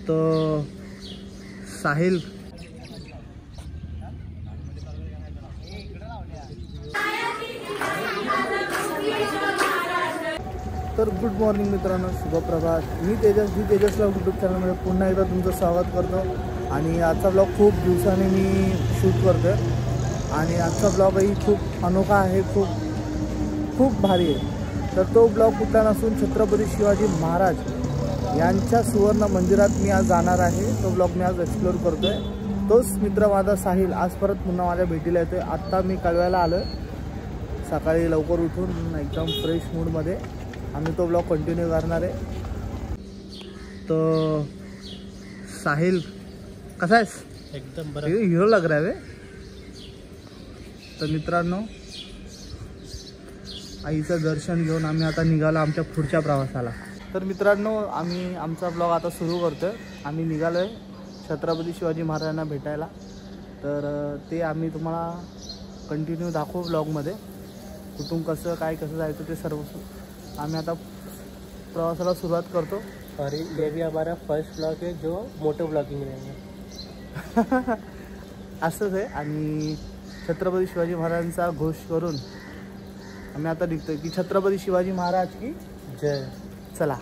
तो साहिल तर good morning मित्रांनो, शुभप्रभात. मी तेजस ब्लॉग यूट्यूब चॅनलमध्ये पुन्हा एकदा तुमचं स्वागत करतो. आणि आजचा ब्लॉग खूप दिवसांनी मी शूट करतो आहे आणि आजचा ब्लॉगही खूप अनोखा आहे, खूप भारी आहे. तर तो ब्लॉग कुठला नसून छत्रपती शिवाजी महाराज यांच्या सुवर्ण मंदिरात मी आज जाणार आहे. तो ब्लॉग मी आज एक्सप्लोर करतो आहे. तोच मित्र माझा साहिल आज परत पुन्हा माझ्या भेटीला येतो आहे. आत्ता मी कळवायला आलो सकाळी लवकर उठून एकदम फ्रेश मूडमध्ये. आम्ही तो ब्लॉग कंटिन्यू करणार आहे. तो साहिल कसा आहेस? एकदम बरं, हिरो लग रहा है. तर मित्रांनो, आईचं दर्शन घेऊन आम्ही आता निघालो आमच्या पुढच्या प्रवासाला. तर मित्रांनो, आम्ही आमचा ब्लॉग आता सुरू करतो आहे. आम्ही निघालो आहे छत्रपती शिवाजी महाराजांना भेटायला. तर ते आम्ही तुम्हाला कंटिन्यू दाखवू ब्लॉगमध्ये. कुठून कसं काय कसं जायचं ते सर्व आम्ही आता प्रवासाला सुरुवात करतो. और ये भी हमारा फर्स्ट ब्लॉग है जो मोटो ब्लॉगिंग रहेगा. असंच आहे. आणि छत्रपती शिवाजी महाराजांचा घोष करून आम्ही आता निघतोय की छत्रपती शिवाजी महाराज की जय. चला.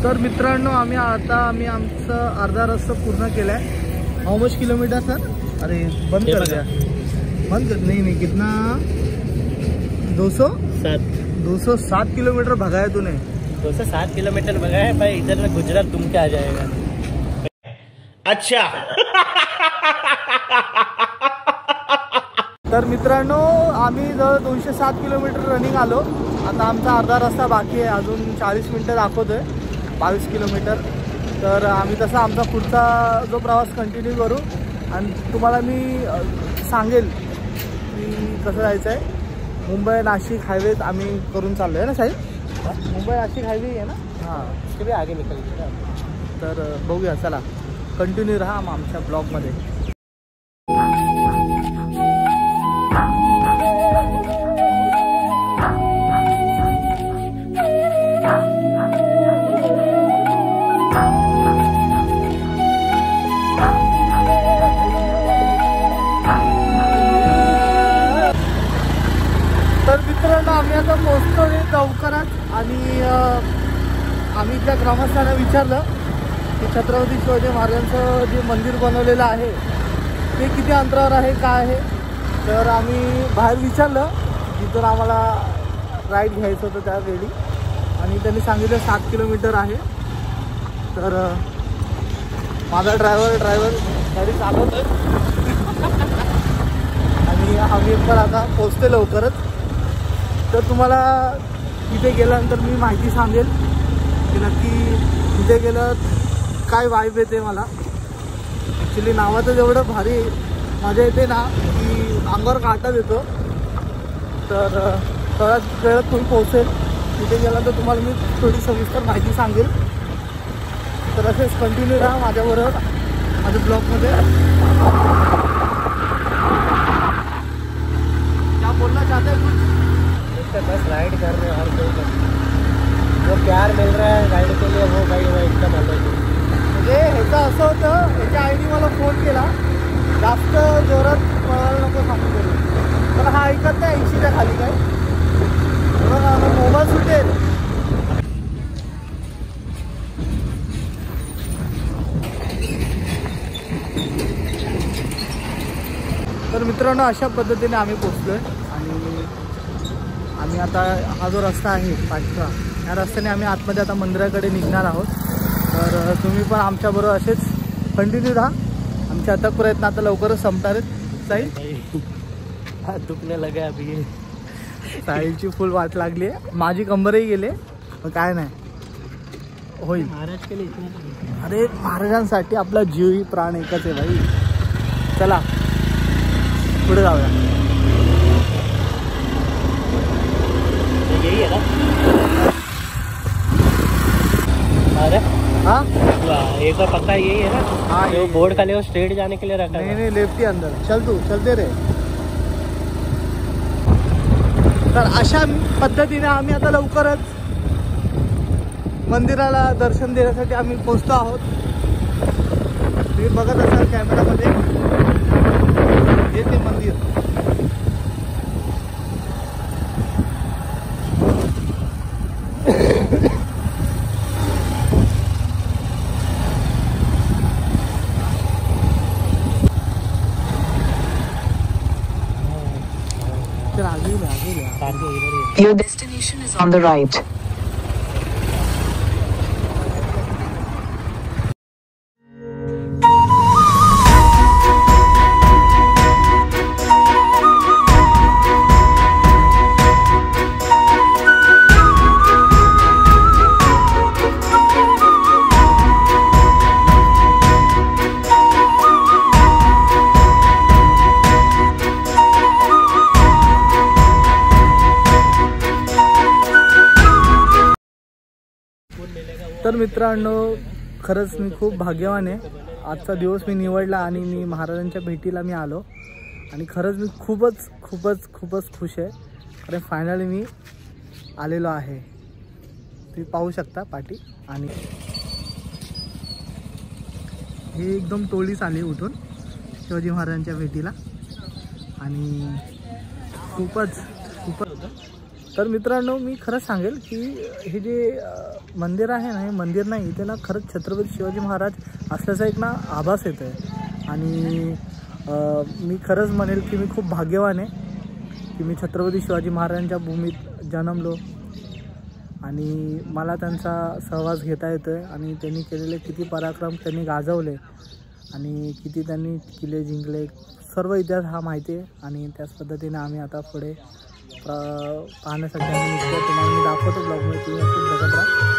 तर मित्रांनो, आम्ही आमचं अर्धा रस्ता पूर्ण केला है. हाउ मच किलोमीटर सर? अरे बंद कर दिया. बंद कर. नहीं कितना 207 किलोमीटर भगा है तूने. 207 किलोमीटर भगा है भाई. इधर में गुजरात तुम क्या आ जाएगा. अच्छा. तर मित्रांनो, आम्ही जवळ 207 किलोमीटर रनिंग आलो. आता आमचा अर्धा रस्ता बाकी आहे. अजून 40 मिनटं दाखवतोय, 22 किलोमीटर. तर आम्ही तसा आमचा पुढचा जो प्रवास कंटिन्यू करू आणि तुम्हाला मी सांगेल की कसं जायचं आहे. मुंबई नाशिक हायवे आम्ही करून चाललो आहे ना साहेब. मुंबई नाशिक हायवे आहे ना. हां, इसके भी आगे निकल गया. तर बघूया, चला कंटिन्यू राहा आमच्या ब्लॉगमध्ये. तर मित्रांनो, आम्ही आता पोहोचतो लवकरच. आणि आम्ही त्या ग्रामस्थांना विचारलं की छत्रपती शिवाजी महाराजांचं जे मंदिर बनवलेलं आहे ते किती अंतरावर आहे, काय आहे. तर आम्ही बाहेर विचारलं जिथून आम्हाला राईड घ्यायचं होतं त्या वेळी. आणि त्यांनी सांगितलं 7 किलोमीटर आहे. तर माझा ड्रायव्हर गाडी चालवतोय आणि आम्ही पण आता पोहोचते लवकरच. तर तुम्हाला तिथे गेल्यानंतर मी माहिती सांगेल की नक्की तिथे गेलं काय वाईब येते. मला ॲक्च्युली नावाचं एवढं भारी मजा येते ना की अंगावर काटा देतो. तर थोड्याच वेळात तुम्ही पोहोचेल. तिथे गेल्यानंतर तुम्हाला मी थोडी सविस्तर माहिती सांगेल. तर असेच कंटिन्यू राहा माझ्याबरोबर माझ्या ब्लॉगमध्ये. क्या बोलना चाहते हैं कुछ? बस राइड कर रहे हैं और कोई जो प्यार मिल रहा है गाइड के लिए वो भाई वो एकदम अलग है. म्हणजे ह्याचं असं होतं, ह्याच्या आईने मला फोन केला, जास्त जोरात पळायला नको सांगू करू, पण हा ऐकत नाही 80च्या खाली काय बघा मोबाईल सुटेल. तर मित्रांनो अशा पद्धतीने आम्ही पोचलो आहे आणि आम्ही आता हा जो रस्ता आहे पाठचा, या रस्त्याने आम्ही आतमध्ये आता मंदिराकडे निघणार आहोत. तर तुम्ही पण आमच्याबरोबर असेच कंटिन्यू राहा. आमचे आता प्रयत्न आता लवकरच संपणार आहेत. साहिल हात दुखने लगे अभी. साहिलची फुल वाट लागली आहे, माझी कंबरही गेले, पण काय नाही होईल. महाराज के लिए इतना अरे महाराजांसाठी आपला जीव ही प्राण एकच आहे भाई. चला पुढे जाऊया. यही है ना. अरे हाँ एक बार पक्का यही है ना. हाँ जो बोर्ड खाली वो स्ट्रेट जाने के लिए रखा नहीं है. नहीं लेफ्टी अंदर चल, तू चलते रे. तर अशा पद्धतीने आम्ही आता लवकरच मंदिराला दर्शन देण्यासाठी आम्ही पोहोचतो आहोत. तुम्ही बघत असाल कॅमेरामध्ये हे ते मंदिर. Your destination is on the right. तर मित्रांनो खरंच मी खूप भाग्यवान आहे. आजचा दिवस मी निवडला आणि मी महाराजांच्या भेटीला मी आलो आणि खरंच मी खूपच खूपच खूपच खुश आहे. कारण फायनली मी आलेलो आहे. तुम्ही पाहू शकता पाठी आणि हे एकदम टोळीच आली उठून शिवाजी महाराजांच्या भेटीला आणि खूपच खूपच. तर मित्रांनो मी खरंच सांगेल की हे जे मंदिर आहे ना, हे मंदिर नाही, इथे ना खरंच छत्रपती शिवाजी महाराज असल्याचा एक ना आभास येतो आहे. आणि मी खरंच म्हणेल की मी खूप भाग्यवान आहे की मी छत्रपती शिवाजी महाराजांच्या भूमीत जन्मलो आणि मला त्यांचा सहवास घेता येतो आहे. आणि त्यांनी केलेले किती पराक्रम त्यांनी गाजवले आणि किती त्यांनी किल्ले जिंकले, सर्व इतिहास हा माहिती आहे. आणि त्याच पद्धतीने आम्ही आता पुढे पाहण्यासाठी आम्ही निघतो. तुम्हाला मी दाखवतो ब्लॉगमध्ये, तुम्ही असं बघत राहा.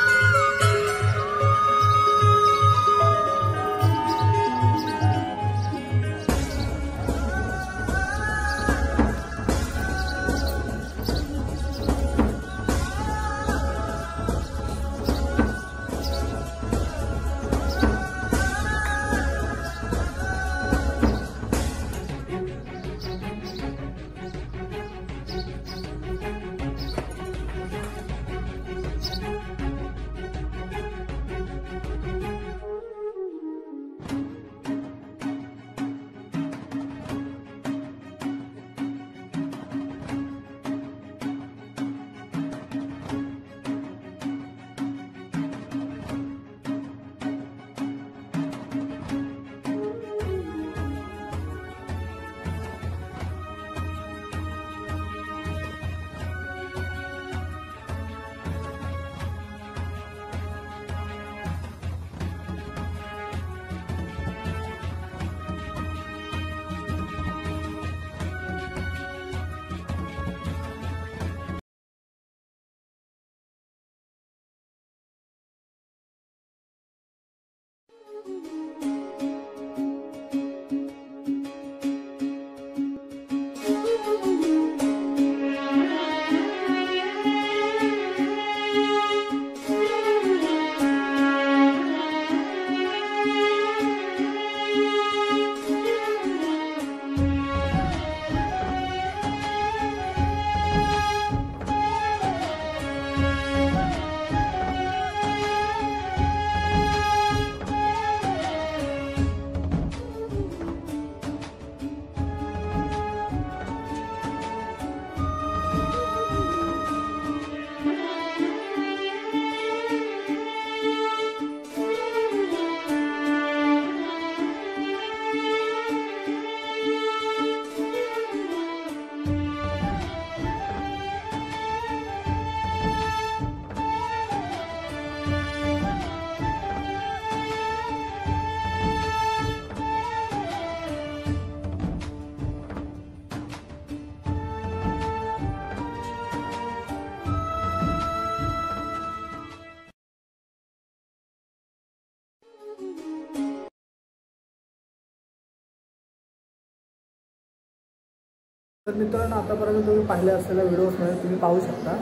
तर मित्रांनो, आतापर्यंत तुम्ही पाहिल्या असलेल्या व्हिडिओजमध्ये तुम्ही पाहू शकता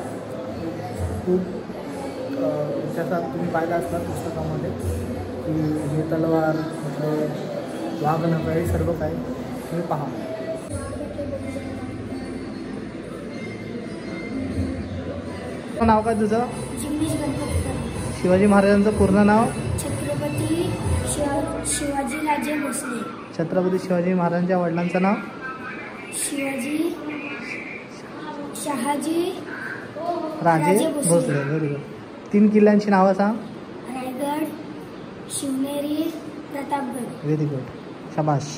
खूप इतिहासात तुम्ही पाहिला असणार पुस्तकामध्ये की हे तलवार म्हणजे वाघ नख हे सर्व काही तुम्ही पहा. नाव काय तुझं? शिवाजी महाराजांचं पूर्ण नाव? छत्रपती शिवाजीराजे भोसले. छत्रपती शिवाजी महाराजांच्या वडिलांचं नाव? शहाजी राजे भोसले. Very good. 3 किल्ल्यांची नावं सांग. रायगड, शिवनेरी, प्रतापगड. व्हेरी गुड, शाबाश.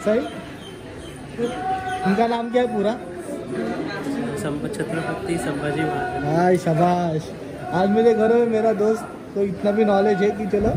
सही. उनका नाम क्या है पूरा? छत्रपति संभाजी महाराज. हाय शाबाश. आज मेरे घर में मेरा दोस्त को इतना भी नॉलेज है कि चलो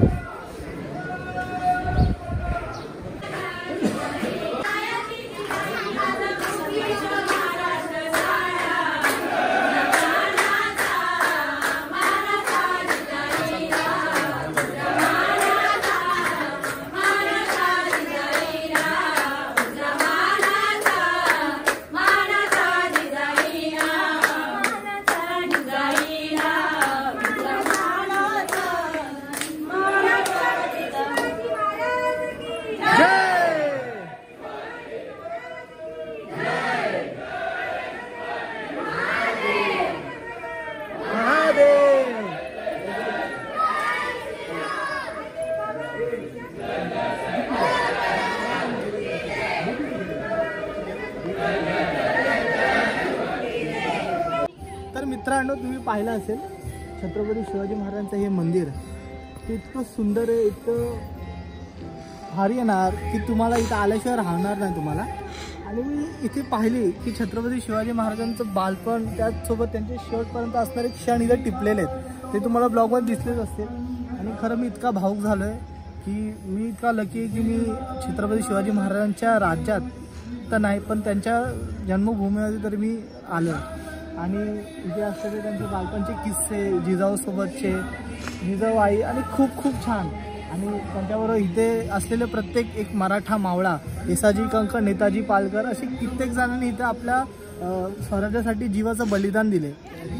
तर मित्रांनो, तुम्ही पाहिलं असेल छत्रपती शिवाजी महाराजांचं हे मंदिर ते इतकं सुंदर आहे, इतकं भारी येणार की तुम्हाला इथं आल्याशिवाय राहणार नाही तुम्हाला. आणि मी इथे पाहिली की छत्रपती शिवाजी महाराजांचं बालपण त्याचसोबत त्यांचे शेवटपर्यंत असणारे क्षण इथे टिपलेले आहेत. ते तुम्हाला ब्लॉगमध्ये दिसलेच असतील. आणि खरं मी इतका भावुक झालो आहे की मी इतका लकी आहे की मी छत्रपती शिवाजी महाराजांच्या राज्यात तर नाही पण त्यांच्या जन्मभूमीमध्ये तरी मी आलो. आणि इथे असलेले त्यांचे बालपणचे किस्से, जिजाऊसोबतचे, जिजाऊ आई आणि खूप खूप छान. आणि त्यांच्याबरोबर इथे असलेले प्रत्येक एक मराठा मावळा, येसाजी कंकण, नेताजी पालकर असे कित्येक जणांनी इथे आपल्या स्वराज्यासाठी जीवाचं बलिदान दिले.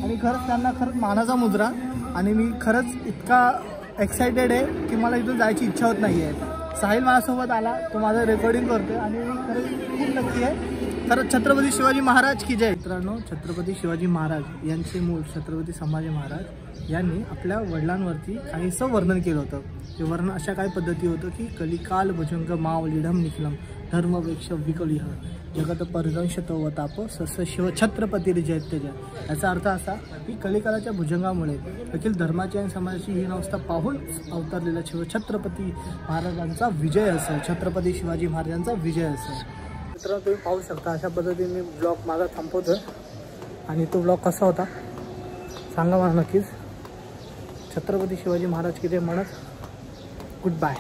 आणि खरंच त्यांना खरंच मानाचा मुजरा. आणि मी खरंच इतका एक्सायटेड आहे की मला इथून जायची इच्छा होत नाही आहे. साहिल माझ्यासोबत आला, तो माझं रेकॉर्डिंग करतोय आणि मी खरंच खूप नक्की आहे. तर छत्रपती शिवाजी महाराज की जय. मित्रांनो, छत्रपती शिवाजी महाराज यांचे मूळ छत्रपती संभाजी महाराज यांनी आपल्या वडिलांवरती काहीसं वर्णन केलं होतं. ते वर्णन अशा काही पद्धती होतं की कलिकाल भुजंग माव लिढम निखलम धर्मवेक्ष विकलिह जगत परिदंशत व ताप सस शिव छत्रपती जय जय. याचा अर्थ असा की कलिकालाच्या भुजंगामुळे देखील धर्माची आणि समाजाची हीन अवस्था पाहून अवतरलेला शिव छत्रपती महाराजांचा विजय असो, छत्रपती शिवाजी महाराजांचा विजय असो. मित्रांनो, तुम्ही पाहू शकता अशा पद्धतीने मी ब्लॉग माझा थांबवतो. आणि तो ब्लॉग कसा होता सांगा मला नक्कीच. छत्रपती शिवाजी महाराज की जय म्हणत गुड बाय.